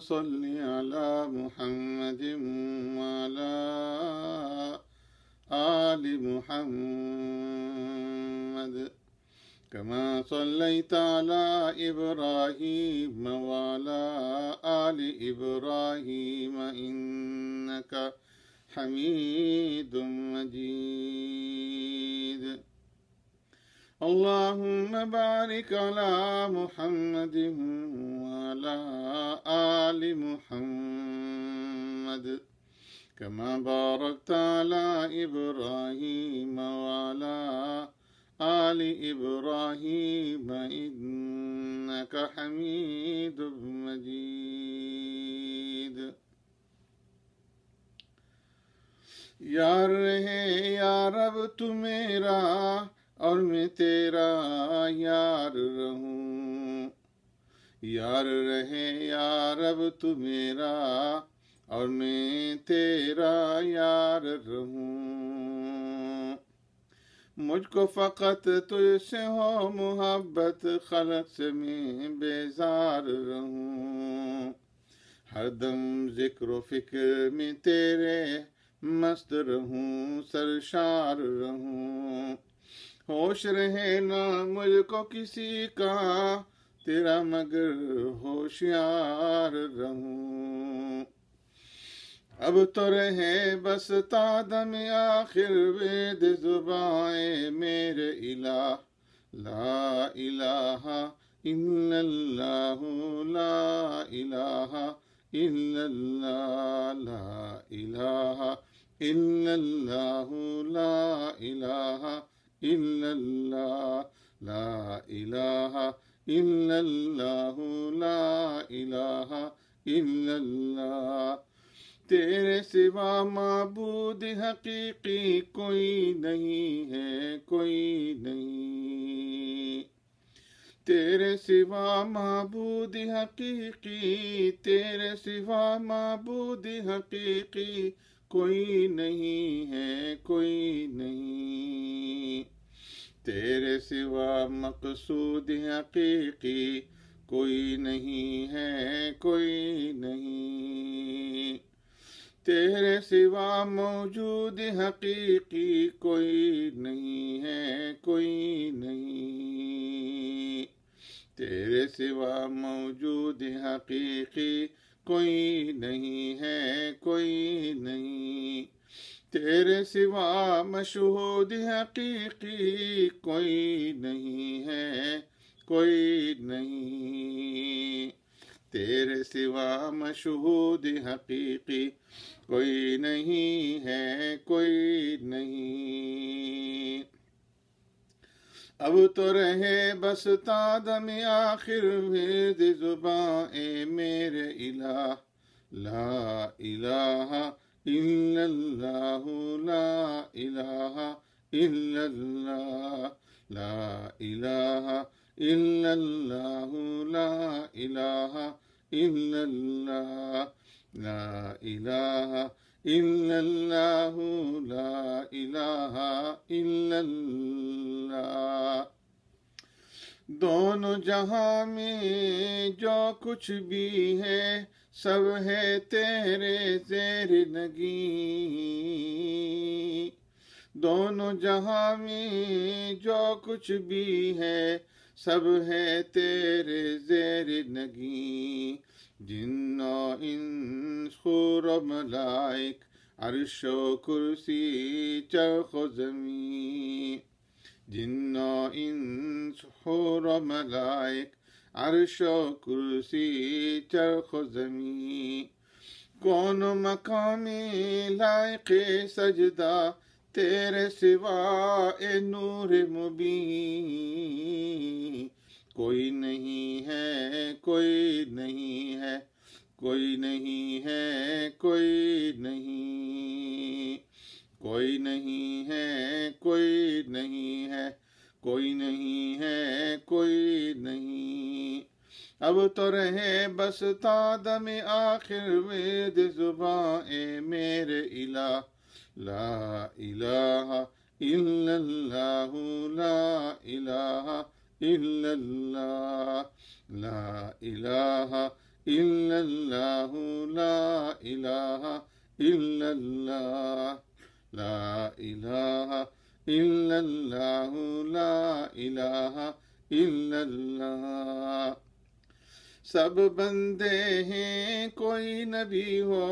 صل على محمد وعلى آل محمد كما صليت على إبراهيم وعلى آل إبراهيم إنك حميد مجيد. اللهم بارك على محمد وعلى آل محمد كما باركت على إبراهيم وعلى آل إبراهيم إنك حميد مجيد. یار رہے یا رب تو میرا اور میں تیرا یار رہوں. یار رہے یا رب تو میرا اور میں تیرا یار رہوں. مجھ کو فقط تجھ سے ہو محبت، خلق سے میں بیزار رہوں. ہر دم ذکر و فکر میں تیرے مست رہوں، سرشار رہوں. ہوش رہے نہ مجھ کو کسی کا تیرا مگر ہوشیار رہوں. اب تو رہے بس تا دم آخر وید زبائیں میرے الہ. لا الہ الا اللہ، لا الہ الا اللہ، لا الہ الا اللہ، لا الہ الا اللہ، لا الہ الا اللہ، لا الہ الا اللہ. تیرے سوا معبود حقیقی کوئی نہیں ہے، کوئی نہیں. تیرے سوا معبود حقیقی، تیرے سوا معبود حقیقی کوئی نہیں ہے، کوئی نہیں. تیرے سوا مقصود حقیقی کوئی نہیں ہے، کوئی نہیں. تیرے سوا موجود حقیقی کوئی نہیں ہے، کوئی نہیں. تیرے سوا موجود حقیقی کوئی نہیں ہے، کوئی نہیں. تیرے سوا مشہود حقیقی کوئی نہیں ہے، کوئی نہیں. تیرے سوا مشہود حقیقی کوئی نہیں ہے، کوئی نہیں. اب تو رہے بس تا دم آخر ورد زباں اے میرے الہ. لا الہ الا اللہ، لا الہ الا اللہ، لا الہ الا اللہ، لا الہ الا اللہ، لا الہ الا اللہ، لا الہ الا اللہ. دونوں جہاں میں جو کچھ بھی ہے سب ہے تیرے زیر نگیں. دونوں جہاں میں جو کچھ بھی ہے سب ہے تیرے زیر نگیں. جن و انس خور و ملائک، عرش و کرسی چرخ و زمین. جن و انس حور و ملائک، عرش و کرسی چرخ و زمین. کون مقام لائق سجدہ تیرے سوا اے نور مبین. کوئی نہیں ہے، کوئی نہیں ہے، کوئی نہیں ہے، کوئی نہیں. کوئی نہیں ہے، کوئی نہیں ہے، کوئی نہیں ہے، کوئی نہیں. اب تو رہے بس تا دم آخر ورد زباں اے میرے الہ. لا الہ الا اللہ، لا الہ الا اللہ، لا الہ الا اللہ لا الہ الا اللہ لا الہ الا اللہ لا الہ الا اللہ۔ سب بندے ہیں، کوئی نبی ہو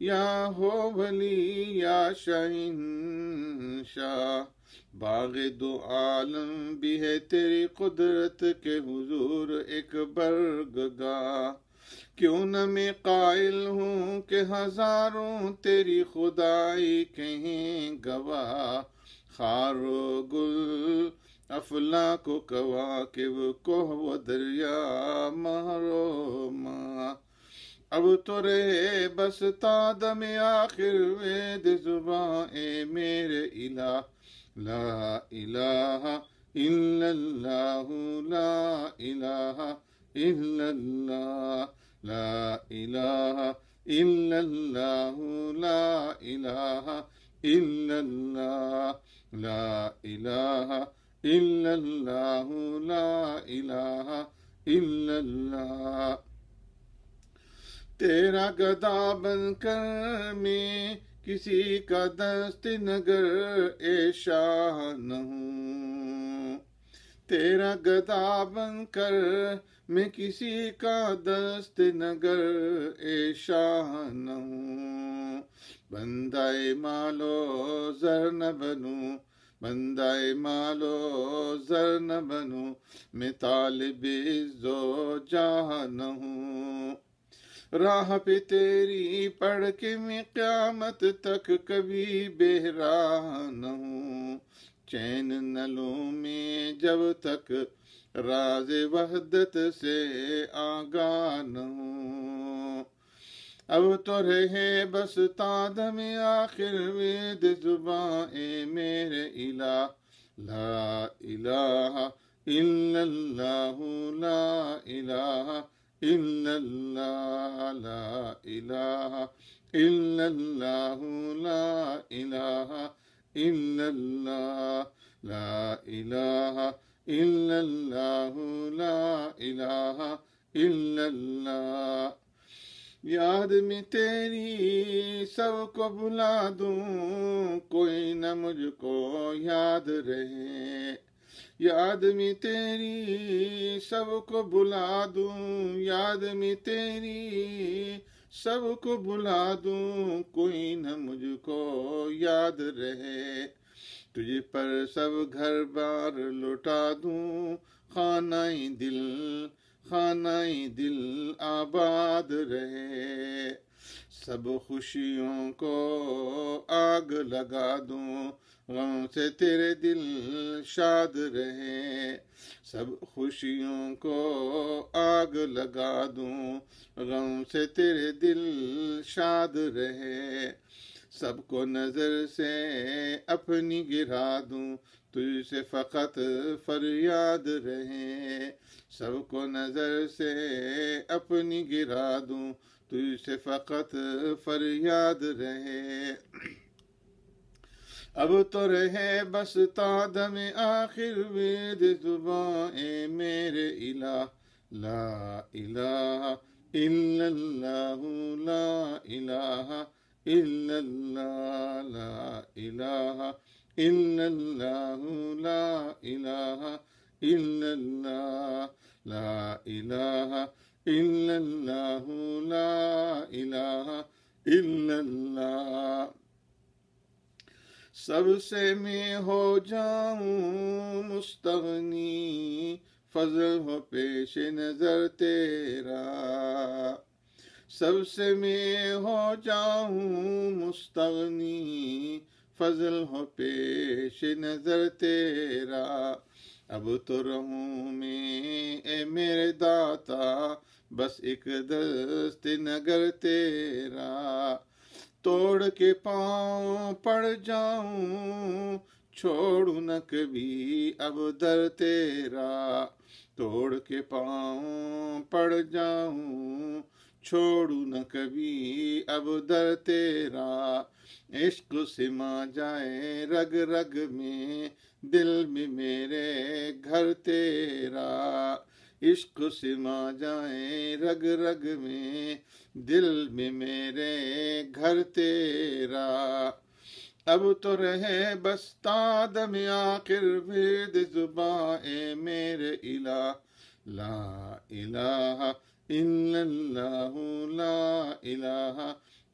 یا ہو ولی یا شہنشاہ، باغ دو عالم بھی ہے تیری قدرت کے حضور ایک برگگاہ۔ کیوں نہ میں قائل ہوں کہ ہزاروں تیری خدائی کہیں گواہ، خار و گل افلاک و کواکب کوہ و دریا مہر و ماہ۔ اب تو رہے بس تا دم آخر وید زباں اے میرے الہ، لا الہ الا اللہ لا الہ الا اللہ لا الہ الا اللہ لا الہ الا اللہ لا الہ الا اللہ لا الہ الا اللہ۔ تیرا گدا بن کر میں کسی کا دست نگر اے شاہ نہ ہوں، تیرہ گدا بن کر میں کسی کا دست نگر اے شاہ نہ ہوں، بندہ مالو زر نہ بنوں، بندہ مالو زر نہ بنوں، میں طالب عز و جاہ نہ ہوں۔ راہ پہ تیری پڑھ کے میں قیامت تک کبھی بے راہ نہ ہوں، چین نہ لوں میں جب تک راز وحدت سے آگاہ نہ ہوں۔ اب تو رہے بس تا دم آخر وید زباں اے میرے الہ، لا الہ الا اللہ لا الہ الا اللہ لا الہ الا اللہ لا الہ الا اللہ لا الہ الا اللہ لا الہ الا اللہ۔ یاد میں تیری سب کو بھلا دوں، کوئی نہ مجھ کو یاد رہے، یاد میں تیری سب کو بھلا دوں، یاد میں تیری سب کو بھلا دوں، کوئی نہ مجھ کو یاد رہے، تجھ پر سب گھر بار لوٹا دوں، خانہ دل خانہ دل آباد رہے، سب خوشیوں کو آگ لگا دوں، غم سے تیرے دل شاد رہے، سب خوشیوں کو آگ لگا دوں، غم سے تیرے دل شاد رہے، سب کو نظر سے اپنی گرا دوں، تجھ سے فقط فریاد رہے، سب کو نظر سے اپنی گرا دوں، تجھ سے فقط فریاد رہے۔ اب تو رہے بس تا دم آخر وید زباں اے میرے الہ، لا الہ الا اللہ لا الہ الا اللہ لا الہ الا اللہ لا الہ الا اللہ لا الہ الا اللہ لا الہ الا اللہ۔ سب سے میں ہو جاؤں مستغنی، فضل ہو پیش نظر تیرا، سب سے میں ہو جاؤں مستغنی، فضل ہو پیش نظر تیرا، اب تو رہوں میں اے میرے داتا بس ایک دست نگر تیرا، توڑ کے پاؤں پڑ جاؤں چھوڑوں نہ کبھی اب در تیرا، توڑ کے پاؤں پڑ جاؤں چھوڑوں نہ کبھی اب در تیرا، عشق سما جائے رگ رگ میں دل میں میرے گھر تیرا، عشق سما جائیں رگ رگ میں، دل میں میرے گھر تیرا، اب تو رہے بس تادم آخر ورد زباں اے میرے الہ، لا الہ الا اللہ، لا الہ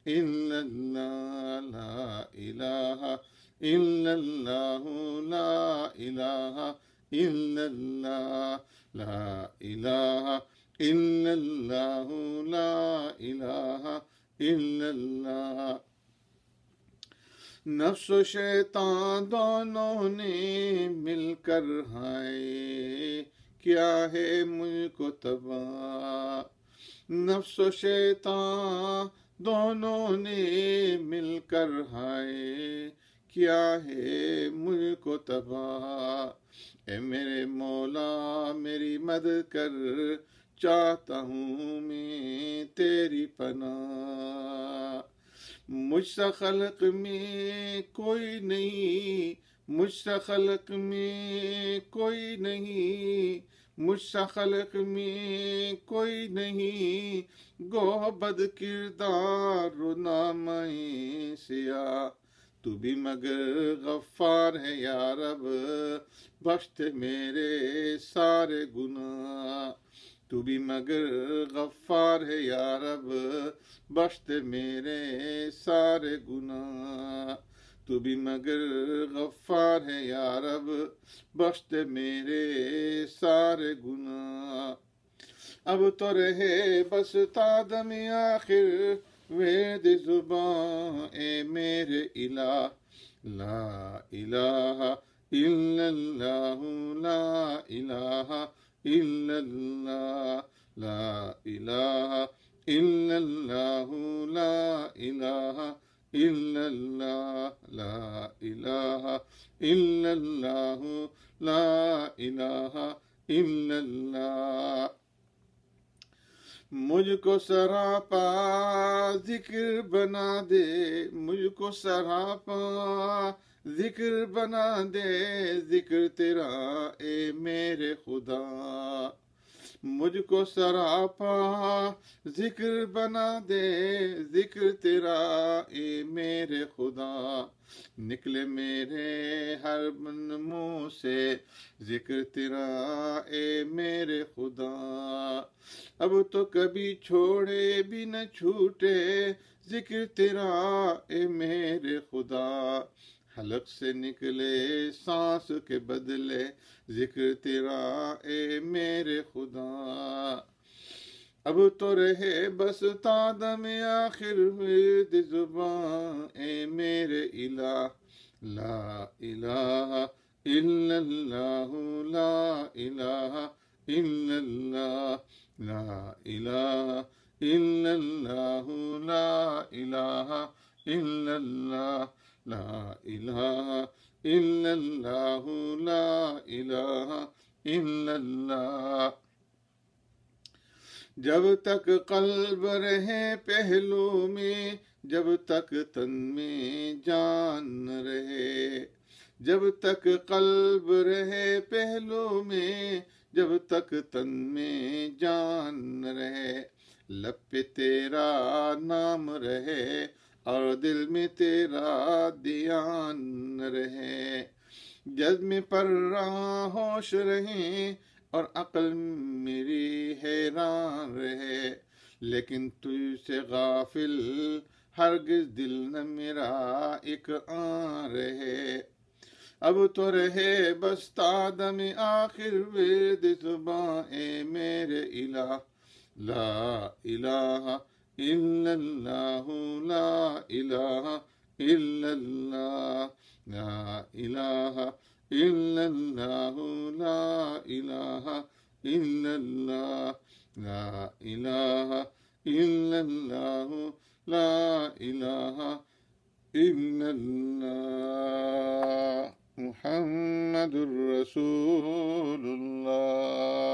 الا اللہ، لا الہ الا اللہ، لا الہ الا اللہ، لا الہ الا اللہ، لا الہ الا اللہ۔ نفس و شیطان دونوں نے مل کر ہائے کیا ہے مجھ کو تباہ، نفس و شیطان دونوں نے مل کر ہائے کیا ہے مجھ کو تباہ، اے میرے مولا میری مدد کر، چاہتا ہوں میں تیری پناہ، مجھ سے خلق میں کوئی نہیں، مجھ سے خلق میں کوئی نہیں، مجھ سے خلق میں کوئی نہیں، گو بد کردار و نامۂ سیاہ، تو بھی مگر غفار ہے یا رب، بخش میرے سارے گناہ، تو بھی مگر غفار ہے یا رب، بخش میرے سارے گناہ، تو بھی مگر غفار ہے یا رب، بخش میرے سارے گناہ، اب تو رہے بس تادم آخر ورد زباں اے میرے الہ، لا الہ الا اللہ، لا الہ الا اللہ، لا الہ الا اللہ، لا الہ الا اللہ، لا الہ الا اللہ، لا الہ الا اللہ۔ مجھ کو سراپا ذکر بنا دے، مجھ کو سراپا ذکر بنا دے، ذکر تیرا اے میرے خدا، مجھ کو سراپا ذکر بنا دے، ذکر تیرا اے میرے خدا، نکلے میرے ہر منہ سے ذکر تیرا اے میرے خدا، اب تو کبھی چھوڑے بھی نہ چھوٹے ذکر تیرا اے میرے خدا، حلق سے نکلے سانس کے بدلے ذکر تیرا اے میرے خدا، اب تو رہے بس تادم آخر ورد زباں اے میرے الہ، لا الہ الا اللہ، لا الہ الا اللہ، لا الہ الا اللہ، لا الہ الا اللہ، لا الہ الا اللہ، لا الہ الا اللہ۔ جب تک قلب رہے پہلو میں، جب تک تن میں جان رہے، جب تک قلب رہے پہلو میں، جب تک تن میں جان رہے، لب پہ تیرا نام رہے اور دل میں تیرا دھیان رہے، جذب پر رہا ہوش رہے اور عقل میری حیران رہے، لیکن تجھ سے غافل ہرگز دل نہ میرا ایک آن رہے، اب تو رہے بس تادم آخر ورد زباں اے میرے الہ، لا الہ الا اللہ، لا الہ الا اللہ، لا الہ الا اللہ، لا الہ الا اللہ، لا الہ الا اللہ، لا الہ الا اللہ، محمد الرسول اللہ۔